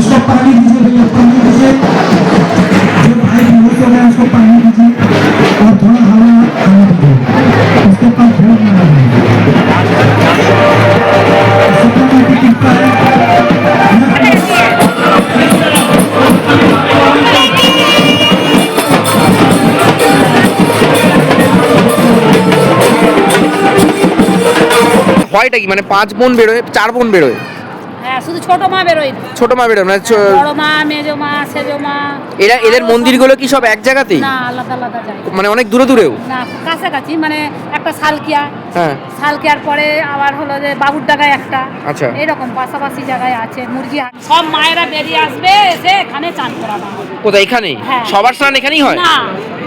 उसको पानी दीजिए भैया, पानी दीजिए, जो भाई मोटे हैं उसको पानी दीजिए और थोड़ा हवा आने दीजिए, उसके पास भूख ना लगे। सीताराम की कृपा है। হয়টা কি মানে 5 বোন বেরোয়, 4 বোন বেরোয়? হ্যাঁ, শুধু ছোট মা বেরোয় না। ছোট মা বেরোয় মানে বড় মা, মেজো মা, সেজো মা। এদের মন্দিরগুলো কি সব এক জায়গাতেই? না, আলাদা আলাদা যায়। মানে অনেক দূরে দূরেও? না, কাছাকাছি, মানে একটা সালকিয়া, হ্যাঁ, সালকিয়ার পরে আবার হলো যে বাবুর ডাগায় একটা, আচ্ছা। এরকম পাশাপাশি জায়গায় আছে মুরগি হাট। সব মায়েরা বেরিয়ে আসবে, এসে এখানে চান করানো হবে। কোথায়? এখানেই? হ্যাঁ। সবার স্নান এখানেই হয়? না,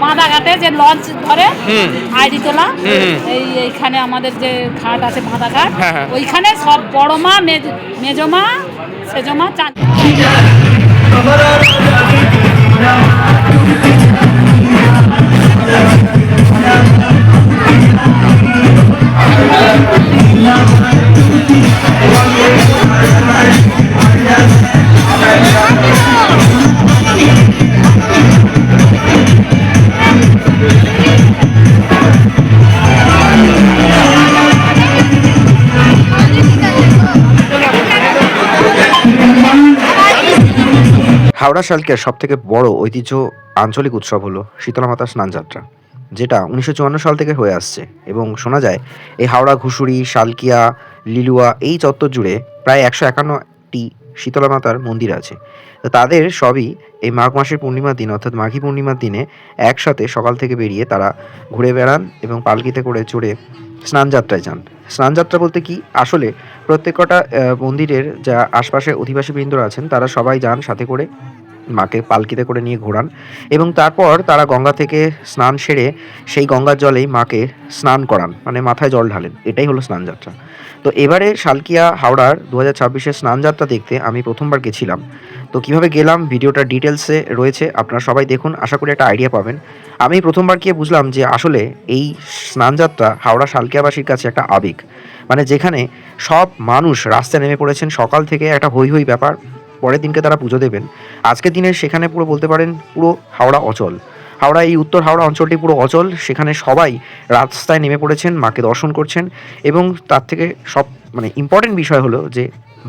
বাঁধাঘাটে যে লঞ্চ ধরে হুম। আইডি তোলা, হুম। এইখানে আমাদের যে ঘাট আছে বাঁধাঘাট, হ্যাঁ, হ্যাঁ। ওইখানে সব বড় মা, মেজো মা, সেজো মা চান। হাওড়া শালকিয়ার সবথেকে বড় ঐতিহ্য আঞ্চলিক উৎসব হলো শীতলা মাতার স্নানযাত্রা, যেটা 1954 সাল থেকে হয়ে আসছে। এবং শোনা যায় এই হাওড়া, ঘুষুরি, শালকিয়া, লিলুয়া এই চত্বর জুড়ে প্রায় 151টি শীতলা মাতার মন্দির আছে। তো তাদের সবই এই মাঘ মাসের পূর্ণিমার দিন অর্থাৎ মাঘী পূর্ণিমার দিনে একসাথে সকাল থেকে বেরিয়ে তারা ঘুরে বেড়ান এবং পালকিতে করে চড়ে স্নানযাত্রায় যান। স্নানযাত্রা বলতে কি, আসলে প্রত্যেকটা মন্দিরের যা আশপাশে অধিবাসীবৃন্দরা আছেন তারা সবাই যান সাথে করে, মাকে পালকিতে করে নিয়ে ঘোরান এবং তারপর তারা গঙ্গা থেকে স্নান সেরে সেই গঙ্গার জলেই মাকে স্নান করান, মানে মাথায় জল ঢালেন। এটাই হলো স্নানযাত্রা। তো এবারে শালকিয়া হাওড়ার 2026-এর স্নানযাত্রা দেখতে আমি প্রথমবার গেছিলাম। তো কিভাবে গেলাম ভিডিওটা ডিটেলসে রয়েছে, আপনারা সবাই দেখুন, আশা করি একটা আইডিয়া পাবেন। আমি প্রথমবার গিয়ে বুঝলাম যে আসলে এই স্নানযাত্রা হাওড়া শালকিয়াবাসীর কাছে একটা আবেগ, মানে যেখানে সব মানুষ রাস্তায় নেমে পড়েছেন সকাল থেকে, একটা হই হই ব্যাপার। পরের দিনকে তারা পুজো দেবেন। আজকের দিনে সেখানে পুরো বলতে পারেন পুরো হাওড়া অচল, হাওড়া এই উত্তর হাওড়া অঞ্চলটি পুরো অচল। সেখানে সবাই রাস্তায় নেমে পড়েছেন, মাকে দর্শন করছেন। এবং তার থেকে সব মানে ইম্পর্টেন্ট বিষয় হলো যে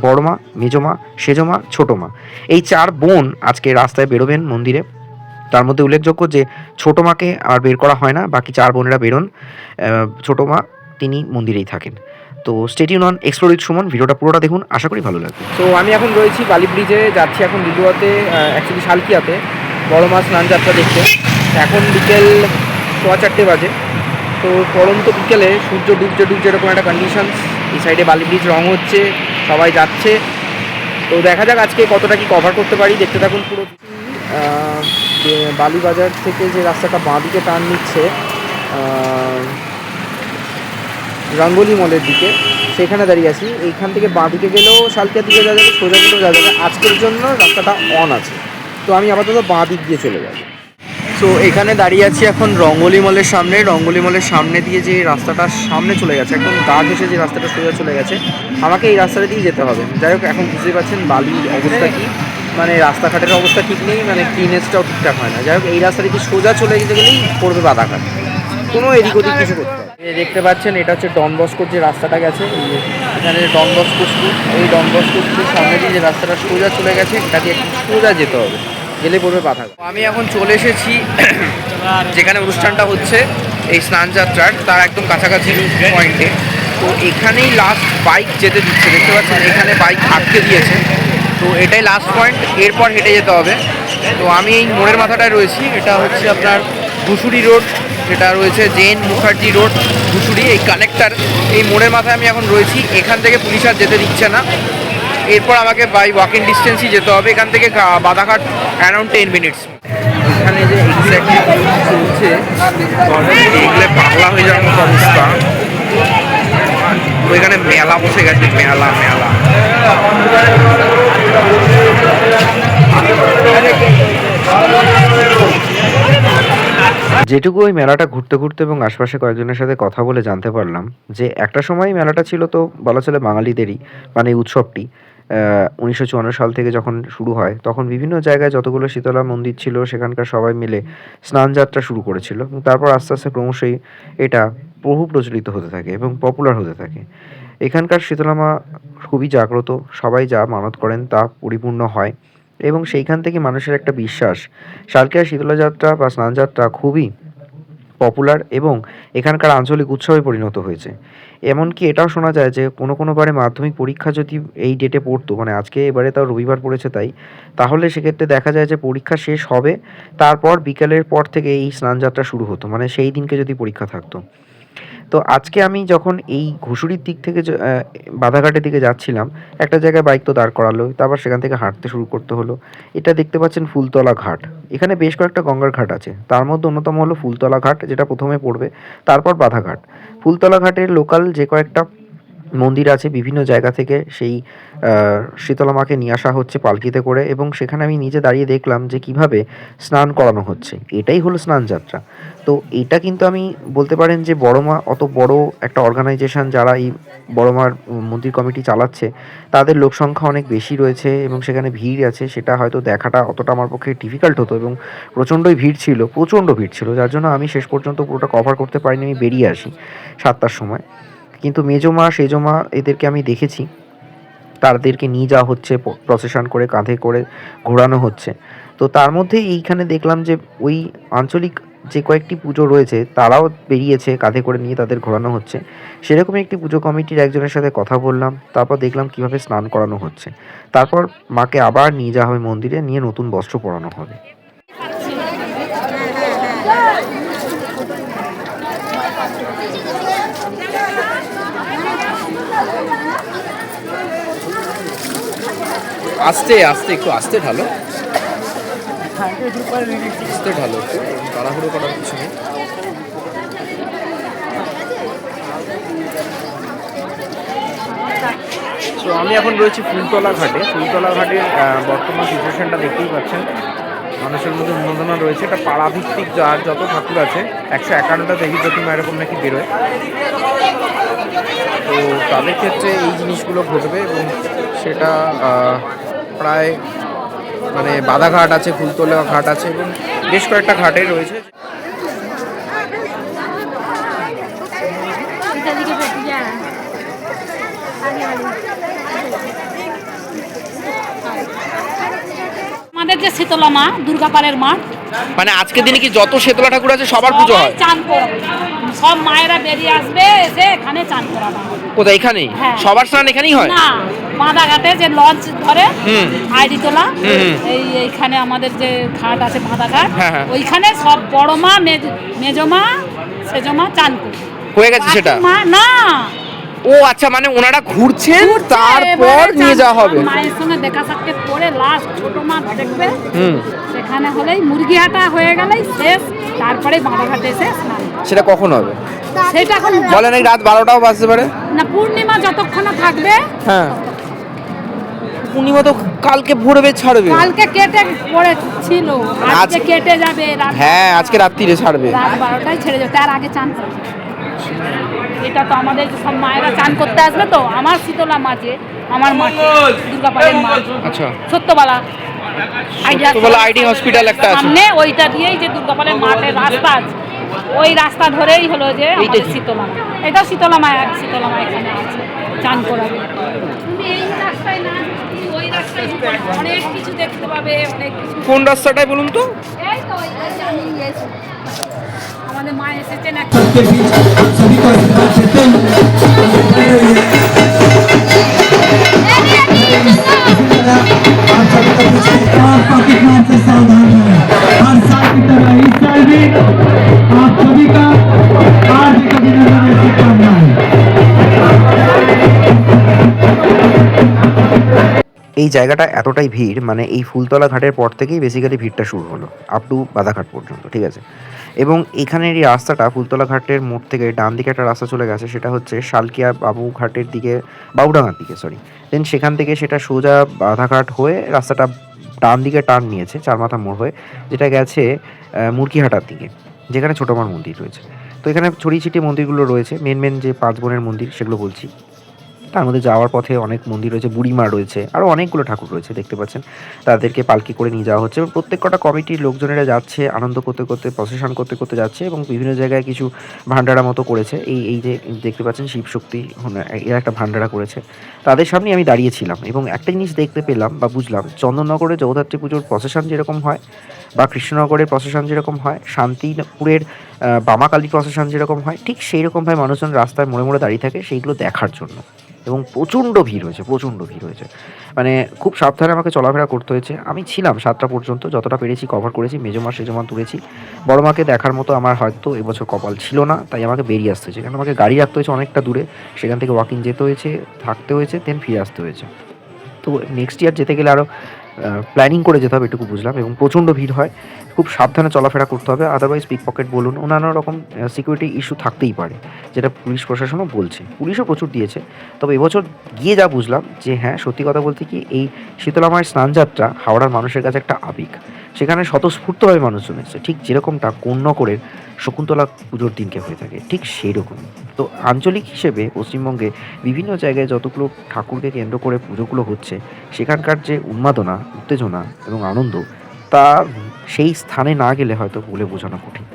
বড় মা, মেজো মা, সেজো মা, ছোটো মা, এই 4 বোন আজকে রাস্তায় বেরোবেন মন্দিরে। তার মধ্যে উল্লেখযোগ্য যে ছোটো মাকে আর বের করা হয় না, বাকি 4 বোনেরা বেরোন। ছোটো মা তিনি মন্দিরেই থাকেন। তো stadium on explore with Suman, ভিডিওটা পুরোটা দেখুন, আশা করি ভালো লাগবে। তো আমি এখন রয়েছি বালি ব্রিজে, যাচ্ছি এখন লিলুয়াতে, অ্যাকচুয়ালি শালকিয়াতে বড় মাছ স্নানযাত্রা দেখতে। এখন বিকেল 4:15 বাজে। তো পরন্ত বিকেলে সূর্য ডুবছে ডুবছে এরকম একটা কন্ডিশন। এই সাইডে বালি ব্রিজ রং হচ্ছে, সবাই যাচ্ছে। তো দেখা যাক আজকে কতটা কি কভার করতে পারি, দেখতে থাকুন পুরো। বালিবাজার থেকে যে রাস্তাটা বাঁদিকে টার্ন নিচ্ছে রঙ্গোলি মলের দিকে, সেখানে দাঁড়িয়ে আছি। এইখান থেকে বাঁদিকে গেলেও শালকিয়ার দিকে যাওয়া যাবে, সোজা গেলেও যাওয়া যাবে। আজকের জন্য রাস্তাটা অন আছে, তো আমি আপাতত বাঁ দিক দিয়ে চলে যাব। তো এখানে দাঁড়িয়ে আছি এখন রঙ্গোলি মলের সামনে। রঙ্গোলি মলের সামনে দিয়ে যে রাস্তাটা সামনে চলে গেছে, একদম গা ঘেঁষে যে রাস্তাটা সোজা চলে গেছে, আমাকে এই রাস্তাটা দিয়ে যেতে হবে। যাই হোক, এখন বুঝতেই পারছেন বালির অবস্থা কী, মানে রাস্তাঘাটের অবস্থা ঠিক নেই, মানে ক্লিনেসটাও ঠিকঠাক হয় না। যাই হোক, এই রাস্তাটা দিয়ে সোজা চলে যেতে গেলেই পড়বে বাধাঘাট, কোনো এদিক ওদিক কিছু করতে হবে। দেখতে পাচ্ছেন এটা হচ্ছে ডন বস্কোর যে রাস্তাটা গেছে, এখানে ডন বস্কো স্কুল। এই ডন বস্কো স্কুলের সামনে দিয়ে যে রাস্তাটা সোজা চলে গেছে, এটা দিয়ে একটু সোজা যেতে হবে, গেলে পড়বে বাধাঘাট। আমি এখন চলে এসেছি যেখানে অনুষ্ঠানটা হচ্ছে এই স্নানযাত্রার, তার একদম কাছাকাছি পয়েন্টে। তো এখানেই লাস্ট বাইক যেতে দিচ্ছে, দেখতে পাচ্ছেন এখানে বাইক আটকে দিয়েছে। তো এটাই লাস্ট পয়েন্ট, এরপর হেঁটে যেতে হবে। তো আমি এই মোড়ের মাথাটায় রয়েছি, এটা হচ্ছে আপনার ঘুষুরি রোড, যেটা রয়েছে জেন মুখার্জি রোড ঘুষুরি, এই কানেক্টার, এই মোড়ের মাথায় আমি এখন রয়েছি। এখান থেকে পুলিশ আর যেতে দিচ্ছে না, এরপর আমাকে বাই ওয়াকিং ডিস্টেন্সই যেতে হবে এখান থেকে বাধাঘাট অ্যারাউন্ড 10 মিনিটস। এখানে যে এক্স্যাক্টলি চলছে দেখলে পাগলা হয়ে যাওয়ার মতো অবস্থা। তো এখানে মেলা বসে গেছে, মেলা মেলা। যেটুকু ওই মেলাটা ঘুরতে ঘুরতে এবং আশপাশে কয়েকজনের সাথে কথা বলে জানতে পারলাম যে একটা সময় মেলাটা ছিল তো বলা চলে বাঙালিদেরই, মানে এই উৎসবটি 1954 সাল থেকে যখন শুরু হয় তখন বিভিন্ন জায়গায় যতগুলো শীতলা মন্দির ছিল সেখানকার সবাই মিলে স্নানযাত্রা শুরু করেছিল এবং তারপর আস্তে আস্তে ক্রমশই এটা বহু প্রচলিত হতে থাকে এবং পপুলার হতে থাকে। এখানকার শীতলা মা খুবই জাগ্রত, সবাই যা মানত করেন তা পরিপূর্ণ হয় এবং সেইখান থেকে মানুষের একটা বিশ্বাস শালকিয়া শীতলা যাত্রা বা স্নানযাত্রা খুবই পপুলার এবং এখানকার আঞ্চলিক উৎসবে পরিণত হয়েছে। এমনকি এটাও শোনা যায় যে কোনো বারে মাধ্যমিক পরীক্ষা যদি এই ডেটে পড়তো, মানে আজকে এবারে তাও রবিবার পড়েছে তাই, তাহলে সেক্ষেত্রে দেখা যায় যে পরীক্ষা শেষ হবে, তারপর বিকেলের পর থেকে এই স্নানযাত্রা শুরু হতো, মানে সেই দিনকে যদি পরীক্ষা থাকতো। তো আজকে আমি যখন এই ঘুষুরির দিক থেকে বাধাঘাটের দিকে যাচ্ছিলাম, একটা জায়গায় বাইক তো দাঁড় করালো, তারপর সেখান থেকে হাঁটতে শুরু করতে হলো। এটা দেখতে পাচ্ছেন ফুলতলা ঘাট। এখানে বেশ কয়েকটা গঙ্গার ঘাট আছে, তার মধ্যে অন্যতম হলো ফুলতলা ঘাট, যেটা প্রথমে পড়বে, তারপর বাধাঘাট। ফুলতলা ঘাটের লোকাল যে কয়েকটা মন্দির আছে বিভিন্ন জায়গা থেকে সেই শীতলা মাকে নিয়ে আসা হচ্ছে পালকিতে করে এবং সেখানে আমি নিজে দাঁড়িয়ে দেখলাম যে কিভাবে স্নান করানো হচ্ছে। এটাই হলো স্নান যাত্রা। তো এটা কিন্তু আমি বলতে পারেন যে বড় মা অত বড় একটা অর্গানাইজেশন যারা এই বড় মার মন্দির কমিটি চালাচ্ছে, তাদের লোক সংখ্যা অনেক বেশি রয়েছে এবং সেখানে ভিড় আছে, সেটা হয়তো দেখাটা অতটা আমার পক্ষে ডিফিকাল্ট হতো এবং প্রচণ্ড ভিড় ছিল, যার জন্য আমি শেষ পর্যন্ত পুরোটা কভার করতে পারিনি, আমি বেরিয়ে আসি 7টার সময়। কিন্তু মেজমা সেজমা এদেরকে আমি দেখেছি, তাদেরকে নিয়ে যাওয়া হচ্ছে প্রসেশন করে, কাঁধে করে ঘোরানো হচ্ছে। তো তার মধ্যে এইখানে দেখলাম যে ওই আঞ্চলিক যে কয়েকটি পুজো রয়েছে তারাও বেরিয়েছে, কাঁধে করে নিয়ে তাদের ঘোরানো হচ্ছে। সেরকমই একটি পুজো কমিটির একজনের সাথে কথা বললাম, তারপর দেখলাম কিভাবে স্নান করানো হচ্ছে। তারপর মাকে আবার নিয়ে যাওয়া হবে মন্দিরে, নিয়ে নতুন বস্ত্র পরানো হবে। আস্তে আস্তে একটু আস্তে ঢালো, আস্তে ঢালো, একটু তাড়াহুড়ো করার কিছু নেই। তো আমি এখন রয়েছি ফুলতলা ঘাটে। ফুলতলা ঘাটের বর্তমান সিচুয়েশনটা দেখতেই পাচ্ছেন, মানুষের মধ্যে উন্মাদনা রয়েছে। এটা পাড়াভিত্তিক যার যত ঠাকুর আছে 151টা দেবী প্রতিমা এরকম নাকি বেরোয়। তো তাদের ক্ষেত্রে এই জিনিসগুলো ঘটবে এবং সেটা প্রায় মানে বাধাঘাট আছে, ফুলতলা ঘাট আছে এবং বেশ কয়েকটা ঘাটে রয়েছে। আমাদের যে শীতলা মা দুর্গাপালের মাঠ, মানে আজকের দিনে কি যত শীতলা ঠাকুর আছে সবার পুজো হয়? চান করবে, সব মায়েরা বেরিয়ে আসবে, এসে এখানে চান করাবে। কোথায়? এখানেই? হ্যাঁ। সবার স্নান এখানেই হয়? না, বাঁধাঘাটে যে লঞ্চ ধরে আইডি তোলা, এইখানে আমাদের যে ঘাট আছে বাঁধাঘাট, ওইখানে সব বড় মা মেজমা সেজমা চান করবে। হয়ে গেছে সেটা? মা না, ও আচ্ছা, মানে ওনারা ঘুরছেন তারপর নিয়ে যাওয়া হবে। মায়ের সঙ্গে দেখা সাক্ষাৎ করে লাস্ট ছোট মা দেখবে, সেখানে হলেই মুরগিহাটা হয়ে গেলেই শেষ, তারপরে বাঁধাঘাটে এসে স্নান। সেটা কখন হবে? সেটা এখন বলে নাকি রাত 12টাও বাজতে পারে না, পূর্ণিমা যতক্ষণ থাকবে। হ্যাঁ, পূর্ণিমা তো কালকে ভোরবে ছাড়বে। কালকে কেটে পড়ে ছিল, আজকে কেটে যাবে। হ্যাঁ, আজকে রাত্রিরে ছাড়বে, রাত 12টায় ছেড়ে যাবে, তার আগে চান করবে। এটা তো আমাদের সব মায়েরা চান করতে আসবে। তো আমার শীতলা মাঝে আমার মাঠে দুর্গাপালের মা, আচ্ছা, সত্যবালা আইডি হসপিটাল একটা আছে সামনে, ওইটা দিয়েই যে দুর্গাপালের মাঠের রাস্তা আছে, ওই রাস্তা ধরেই হলো যে আমাদের শীতলা মা। এটা শীতলা মা, শীতলা মা এখানে আছে, চান করাবে। তুমি এই রাস্তায় না, ওই রাস্তায় অনেক কিছু দেখতে পাবে, অনেক কিছু। কোন রাস্তাটায় বলুন তো? এই তো আমাদের মা এসেছেন একটা। सबके बीच आप सभी को आशीर्वाद देते हुए आप सभी को पूछते हैं, आप पॉकेट मार से सावधान रहें। हर साल की तरह इस साल भी आप सभी का हार्दिक अभिनंदन और शुभकामनाएं। এই জায়গাটা এতটাই ভিড়, মানে এই ফুলতলা ঘাটের পর থেকেই বেসিক্যালি ভিড়টা শুরু হলো আপ টু বাধাঘাট পর্যন্ত, ঠিক আছে। এবং এখানের এই রাস্তাটা ফুলতলা ঘাটের মোড় থেকে ডান দিকে একটা রাস্তা চলে গেছে, সেটা হচ্ছে শালকিয়া বাবুঘাটের দিকে, বাবুডাঙ্গার দিকে, সরি। দেন সেখান থেকে সেটা সোজা বাধাঘাট হয়ে রাস্তাটা ডান দিকে টার্ন নিয়েছে চারমাথা মোড় হয়ে, যেটা গেছে মুরগিহাটার দিকে, যেখানে ছোটো মার মন্দির রয়েছে। তো এখানে ছড়িয়ে ছিটিয়ে মন্দিরগুলো রয়েছে, মেন যে 5 বোনের মন্দির সেগুলো বলছি। তার মধ্যে যাওয়ার পথে অনেক মন্দির রয়েছে, বুড়িমা রয়েছে, আরও অনেকগুলো ঠাকুর রয়েছে দেখতে পাচ্ছেন। তাদেরকে পালকি করে নিয়ে যাওয়া হচ্ছে এবং প্রত্যেক কটা কমিটির লোকজনেরা যাচ্ছে, আনন্দ করতে করতে প্রসেশন করতে করতে যাচ্ছে এবং বিভিন্ন জায়গায় কিছু ভান্ডারা মতো করেছে। এই যে দেখতে পাচ্ছেন শিবশক্তি এরা একটা ভান্ডারা করেছে, তাদের সামনেই আমি দাঁড়িয়েছিলাম এবং একটা জিনিস দেখতে পেলাম বা বুঝলাম, চন্দননগরে জগদ্ধাত্রী পুজোর প্রসেশন যেরকম হয় বা কৃষ্ণনগরের প্রসেশন যেরকম হয়, শান্তিপুরের বামাকালী প্রসেশন যেরকম হয়, ঠিক সেই রকমভাবে মানুষজন রাস্তায় মোড়ে মোড়ে দাঁড়িয়ে থাকে সেইগুলো দেখার জন্য। এবং প্রচণ্ড ভিড় হয়েছে, প্রচণ্ড ভিড় হয়েছে, মানে খুব সাবধানে আমাকে চলাফেরা করতে হয়েছে। আমি ছিলাম 7টা পর্যন্ত, যতটা পেরেছি কভার করেছি, মেজমা সেজমা তুলেছি। বড় মাকে দেখার মতো আমার হয়তো এবছর কপাল ছিল না, তাই আমাকে বেরিয়ে আসতে হয়েছে, কারণ আমাকে গাড়ি রাখতে হয়েছে অনেকটা দূরে, সেখান থেকে ওয়াকিং যেতে হয়েছে, থাকতে হয়েছে, দেন ফিরে আসতে হয়েছে। তো নেক্সট ইয়ার যেতে গেলে আরও প্ল্যানিং করে যেতে হবে, এটুকু বুঝলাম। এবং প্রচণ্ড ভিড় হয়, খুব সাবধানে চলাফেরা করতে হবে, আদারওয়াইজ পিক পকেট বলুন অন্যান্য রকম সিকিউরিটি ইস্যু থাকতেই পারে, যেটা পুলিশ প্রশাসনও বলছে, পুলিশও প্রচুর দিয়েছে। তবে এবছর গিয়ে যা বুঝলাম যে হ্যাঁ, সত্যি কথা বলতে কি, এই শীতলা মায়ের স্নানযাত্রা হাওড়ার মানুষের কাছে একটা আবেগ। সেখানে স্বতঃস্ফূর্তভাবে মানুষজন এসেছে, ঠিক যেরকমটা কোন্নগরের শকুন্তলা পুজোর দিনকে হয়ে থাকে, ঠিক সেই রকমই। তো আঞ্চলিক হিসেবে পশ্চিমবঙ্গে বিভিন্ন জায়গায় যতগুলো ঠাকুরকে কেন্দ্র করে পুজোগুলো হচ্ছে, সেখানকার যে উন্মাদনা, উত্তেজনা এবং আনন্দ, তা সেই স্থানে না গেলে হয়তো বলে বোঝানো কঠিন।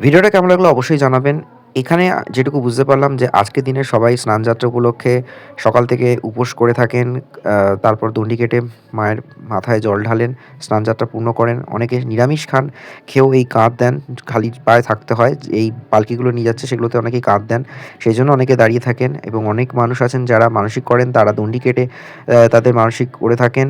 ভিডিওটা কেমন লাগলো অবশ্যই জানাবেন। এখানে যেটুকু বুঝতে পারলাম যে আজকের দিনে সবাই স্নানযাত্রা উপলক্ষে সকাল থেকে উপোস করে থাকেন, তারপর দণ্ডি কেটে মায়ের মাথায় জল ঢালেন, স্নানযাত্রা পূর্ণ করেন। অনেকে নিরামিষ খান, খেয়েও এই কাঁধ দেন, খালি পায়ে থাকতে হয়, এই পালকিগুলো নিয়ে যাচ্ছে সেগুলোতে অনেকেই কাঁধ দেন, সেই জন্য অনেকে দাঁড়িয়ে থাকেন। এবং অনেক মানুষ আছেন যারা মানসিক করেন, তারা দণ্ডি কেটে তাদের মানসিক করে থাকেন।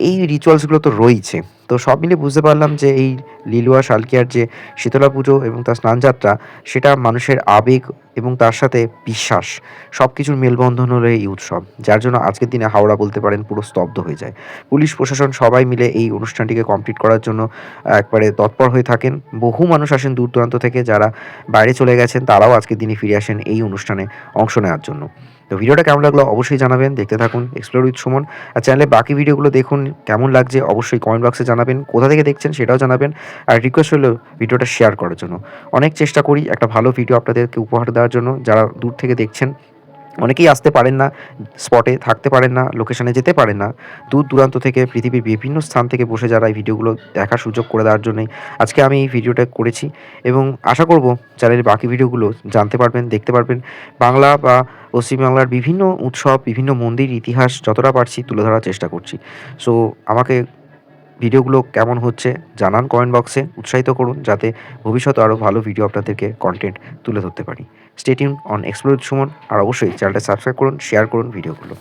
এই রিচুয়ালসগুলো তো রয়েছে। তো সব মিলিয়ে বুঝতে পারলাম যে এই লিলুয়া শালকিয়ার যে শীতলা পুজো এবং তার স্নানযাত্রা, সেটা মানুষের আবেগ এবং তার সাথে বিশ্বাস সব কিছুর মেলবন্ধন হলো এই উৎসব, যার জন্য আজকের দিনে হাওড়া বলতে পারেন পুরো স্তব্ধ হয়ে যায়। পুলিশ প্রশাসন সবাই মিলে এই অনুষ্ঠানটিকে কমপ্লিট করার জন্য একবারে তৎপর হয়ে থাকেন। বহু মানুষ আসেন দূর দূরান্ত থেকে, যারা বাইরে চলে গেছেন তারাও আজকের দিনে ফিরে আসেন এই অনুষ্ঠানে অংশ নেওয়ার জন্য। তো ভিডিওটা কেমন লাগলো অবশ্যই জানাবেন, দেখতে থাকুন এক্সপ্লোর উইথ সুমন। আর চ্যানেলে বাকি ভিডিওগুলো দেখুন, কেমন লাগছে অবশ্যই কমেন্ট বক্সে জানাবেন, কোথা থেকে দেখছেন সেটাও জানাবেন। আর রিকোয়েস্ট হলো ভিডিওটা শেয়ার করার জন্য। অনেক চেষ্টা করি একটা ভালো ভিডিও আপনাদেরকে উপহার দেওয়ার জন্য। যারা দূর থেকে দেখছেন, অনেকেই আসতে পারেন না, স্পটে থাকতে পারেন না, লোকেশনে যেতে পারেন না, দূর দূরান্ত থেকে পৃথিবীর বিভিন্ন স্থান থেকে বসে যারা এই ভিডিওগুলো দেখার সুযোগ করে দেওয়ার জন্যই আজকে আমি এই ভিডিওটা করেছি। এবং আশা করব চ্যানেলের বাকি ভিডিওগুলো জানতে পারবেন, দেখতে পারবেন। বাংলা বা পশ্চিমবাংলার বিভিন্ন উৎসব, বিভিন্ন মন্দির, ইতিহাস যতটা পারছি তুলে ধরার চেষ্টা করছি। সো আমাকে ভিডিওগুলো কেমন হচ্ছে জানান কমেন্ট বক্সে, উৎসাহিত করুন যাতে ভবিষ্যতে আরও ভালো ভিডিও আপনাদেরকে কন্টেন্ট তুলে ধরতে পারি। Stay tune on explore with Suman. আর অবশ্যই চ্যানেলটা সাবস্ক্রাইব করুন, শেয়ার করুন ভিডিওগুলো।